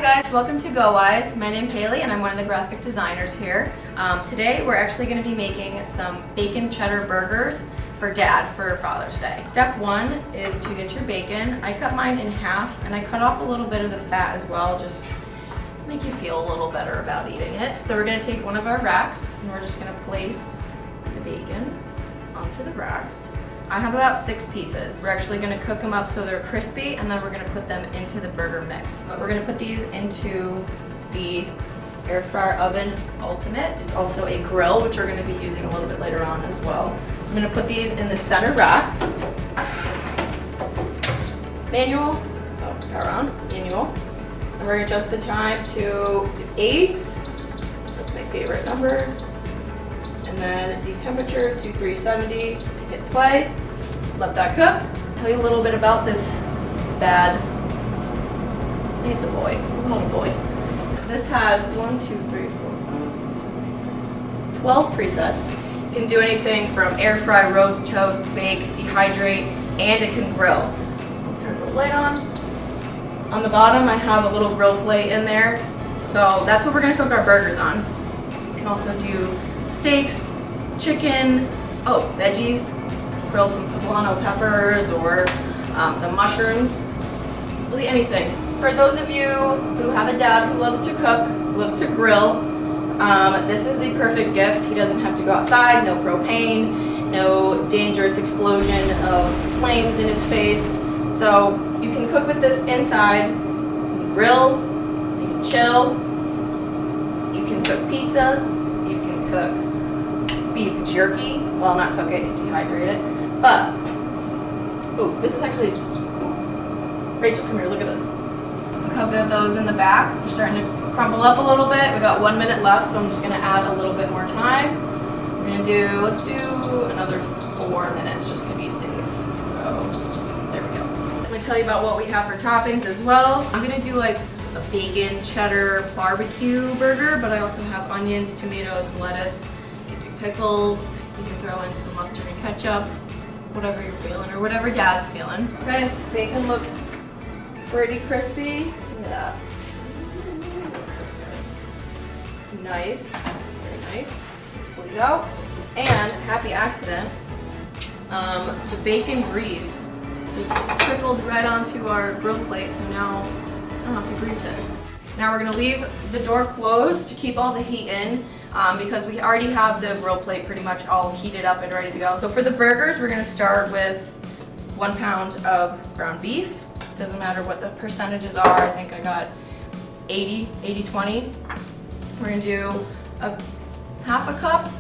guys, welcome to GoWISE. My name's Hailey and I'm one of the graphic designers here. Today we're actually going to be making some bacon cheddar burgers for Dad for Father's Day. Step one is to get your bacon. I cut mine in half and I cut off a little bit of the fat as well, just to make you feel a little better about eating it. So we're going to take one of our racks and we're just going to place the bacon onto the racks. I have about 6 pieces. We're actually gonna cook them up so they're crispy and then we're gonna put them into the burger mix. But we're gonna put these into the air fryer oven ultimate. It's also a grill, which we're gonna be using a little bit later on as well. So I'm gonna put these in the center rack. Manual, power on, manual. And we're gonna adjust the time to 8. That's my favorite number. And then the temperature to 370. Hit play, let that cook. Tell you a little bit about this bad, I think it's a boy, a lot of boy. This has 1, 2, 3, 4, 5, 6, 7, 12 presets. You can do anything from air fry, roast, toast, bake, dehydrate, and it can grill. I'll turn the light on. On the bottom I have a little grill plate in there. So that's what we're gonna cook our burgers on. You can also do steaks, chicken, veggies. Grilled some poblano peppers or some mushrooms, really anything. For those of you who have a dad who loves to cook, who loves to grill, this is the perfect gift. He doesn't have to go outside, no propane, no dangerous explosion of flames in his face. So you can cook with this inside, you can grill, you can chill, you can cook pizzas, you can cook beef jerky. Well, not cook it, dehydrate it. But, this is actually, Rachel, come here, look at this. A couple of those in the back. They're starting to crumble up a little bit. We got 1 minute left, so I'm just gonna add a little bit more time. We're gonna let's do another 4 minutes just to be safe. So, there we go. I'm gonna tell you about what we have for toppings as well. I'm gonna do like a bacon cheddar barbecue burger, but I also have onions, tomatoes, and lettuce. You can do pickles. You can throw in some mustard and ketchup. Whatever you're feeling or whatever Dad's feeling. Okay, bacon looks pretty crispy. Look at that. Nice, very nice. Pull it out. And happy accident, the bacon grease just trickled right onto our grill plate, so now I don't have to grease it. Now we're gonna leave the door closed to keep all the heat in. Because we already have the grill plate pretty much all heated up and ready to go. So for the burgers, we're gonna start with 1 pound of ground beef. Doesn't matter what the percentages are. I think I got 80-20. We're gonna do half a cup,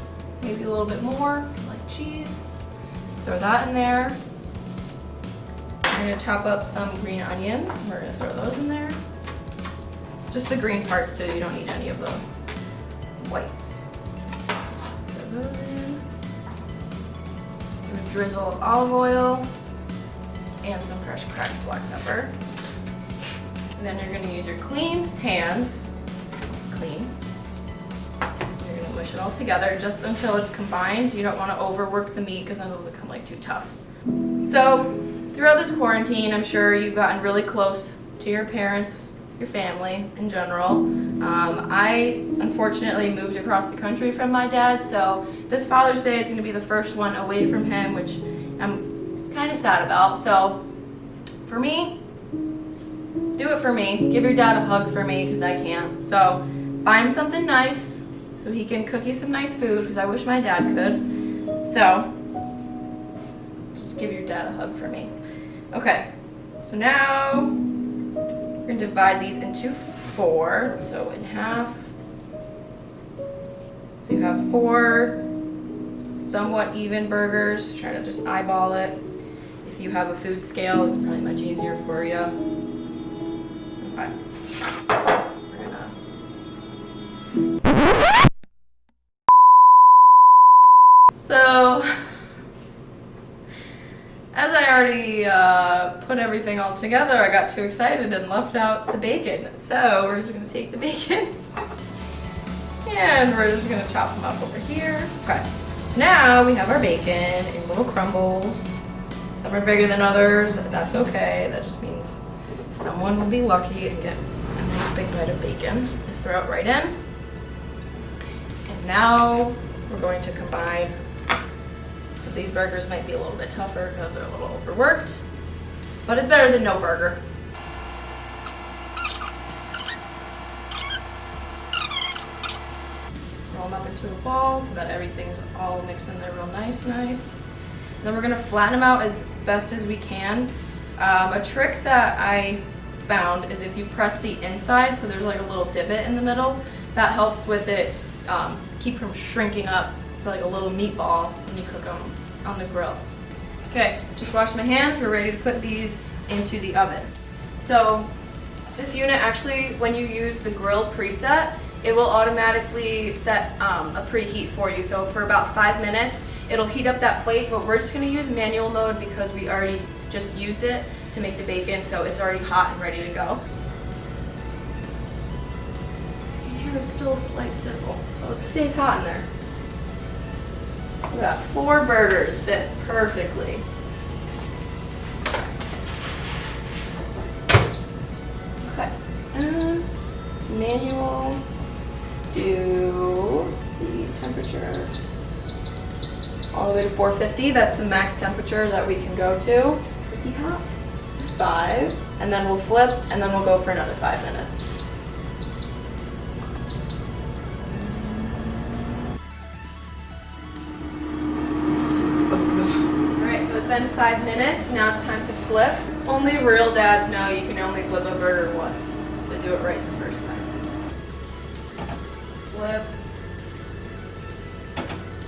maybe a little bit more, like cheese. Throw that in there. We're gonna chop up some green onions. We're gonna throw those in there. Just the green parts too, you don't need any of the whites. Throw those in. Do a drizzle of olive oil and some fresh cracked black pepper. And then you're going to use your clean hands. Clean. You're going to mush it all together just until it's combined. You don't want to overwork the meat because then it'll become like too tough. So throughout this quarantine, I'm sure you've gotten really close to your parents, your family in general. I unfortunately moved across the country from my dad, so this Father's Day is going to be the first one away from him, which I'm kind of sad about. So for me, do it for me. Give your dad a hug for me because I can't. So buy him something nice so he can cook you some nice food because I wish my dad could. So just give your dad a hug for me. Okay, so now we're going to divide these into 4, so in half. So you have 4 somewhat even burgers. Try to just eyeball it. If you have a food scale, it's probably much easier for you. Okay. We're gonna... So, as I already put everything all together, I got too excited and left out the bacon. So we're just gonna take the bacon and we're just gonna chop them up over here. Okay, now we have our bacon in little crumbles. Some are bigger than others, that's okay. That just means someone will be lucky and get a nice big bite of bacon. Just throw it right in. And now we're going to combine. So these burgers might be a little bit tougher because they're a little overworked, but it's better than no burger. Roll them up into a ball so that everything's all mixed in there real nice. Then we're gonna flatten them out as best as we can. A trick that I found is if you press the inside, so there's like a little divot in the middle, that helps with it keep from shrinking up to like a little meatball when you cook them on the grill. Okay, just washed my hands. We're ready to put these into the oven. So this unit actually, when you use the grill preset, it will automatically set a preheat for you. So for about 5 minutes, it'll heat up that plate, but we're just gonna use manual mode because we already just used it to make the bacon, so it's already hot and ready to go. You can hear it's still a slight sizzle, so it stays hot in there. We got 4 burgers, fit perfectly. Okay, and manual, do the temperature all the way to 450. That's the max temperature that we can go to. Pretty hot. 5, and then we'll flip, and then we'll go for another 5 minutes. Alright, so it's been 5 minutes. Now it's time to flip. Only real dads know you can only flip a burger once. So do it right the first time. Flip.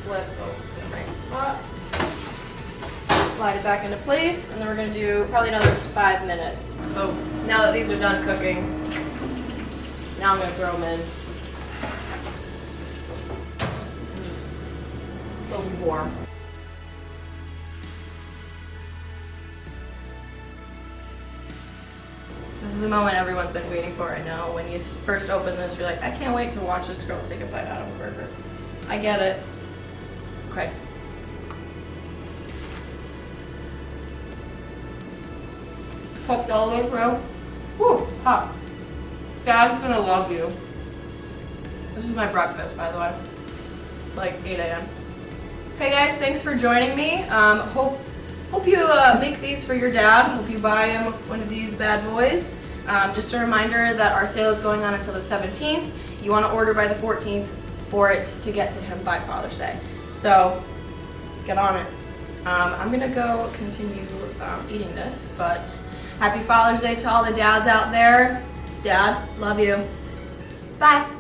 Flip, go to the right spot. Slide it back into place, and then we're going to do probably another 5 minutes. So now that these are done cooking, now I'm going to throw them in. And just they'll be warm. This is the moment everyone's been waiting for right now. When you first open this, you're like, I can't wait to watch this girl take a bite out of a burger. I get it. Okay. Cooked all the way through. Woo, hot. Dad's gonna love you. This is my breakfast, by the way. It's like 8 a.m. Okay guys, thanks for joining me. Hope you make these for your dad. Hope you buy him one of these bad boys. Just a reminder that our sale is going on until the 17th. You wanna order by the 14th for it to get to him by Father's Day. So, get on it. I'm gonna go continue eating this, but happy Father's Day to all the dads out there. Dad, love you. Bye.